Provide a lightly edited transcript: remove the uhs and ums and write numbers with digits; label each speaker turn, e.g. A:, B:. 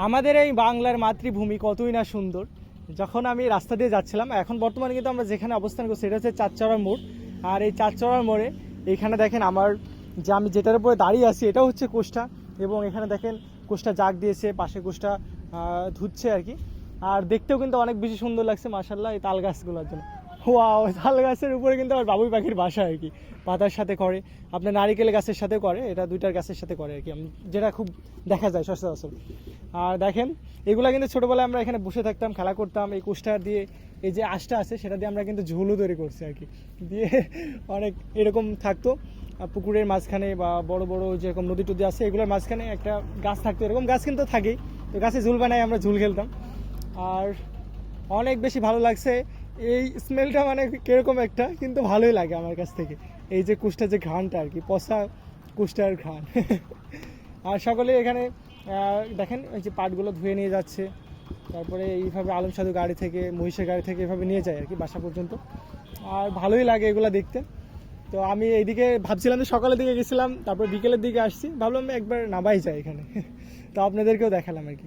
A: আমাদের এই বাংলার মাতৃভূমি কতই না সুন্দর। যখন আমি রাস্তা দিয়ে যাচ্ছিলাম, এখন বর্তমানে কিন্তু আমরা যেখানে অবস্থান করছি এটা হচ্ছে চাঁদচড়ার মোড়। আর এই চাঁদচড়ার মোড়ে এইখানে দেখেন আমার যে আমি যেটার উপরে দাঁড়িয়ে আছি এটাও হচ্ছে কোষ্টা। এবং এখানে দেখেন কোষ্টা জাগ দিয়েছে, পাশে কোষ্টা ধুচ্ছে আর কি। আর দেখতেও কিন্তু অনেক বেশি সুন্দর লাগছে মাশাআল্লাহ এই তাল গাছগুলোর জন্য। ওয়াও, তাল গাছের উপরে কিন্তু আমার বাবুই পাখির বাসা আর কি। পাতার সাথে করে, আপনার নারিকেল গাছের সাথে করে, এটা দুইটার গাছের সাথে করে আর কি, যেটা খুব দেখা যায় সচরাচর। আর দেখেন এগুলা কিন্তু ছোটোবেলায় আমরা এখানে বসে থাকতাম, খেলা করতাম এই কোষ্টা দিয়ে। এই যে আঁশটা আছে সেটা দিয়ে আমরা কিন্তু ঝুলও তৈরি করছি আর কি, দিয়ে অনেক এরকম থাকতো। পুকুরের মাঝখানে বা বড় বড় যেরকম নদী টদী আছে এগুলোর মাঝখানে একটা গাছ থাকতো, এরকম গাছ কিন্তু থাকেই। তো গাছে ঝুল বানাই আমরা ঝুল খেলতাম। আর অনেক বেশি ভালো লাগছে এই স্মেলটা, মানে কীরকম একটা, কিন্তু ভালোই লাগে আমার কাছ থেকে। এই যে কুষ্টার যে ঘ্রাণটা আর কি, পচা কুষ্টার ঘ্রাণ। আর সকলে এখানে দেখেন এই যে পাটগুলো ধুয়ে নিয়ে যাচ্ছে, তারপরে এইভাবে আলম সাধু গাড়ি থেকে, মহিষের গাড়ি থেকে এভাবে নিয়ে যায় আর কি বাসা পর্যন্ত। আর ভালোই লাগে এগুলো দেখতে। তো আমি এইদিকে ভাবছিলাম যে সকালের দিকে গেছিলাম, তারপর বিকেলের দিকে আসছি, ভাবলাম একবার নামাই যায় এখানে। তো আপনাদেরকেও দেখালাম আর কি।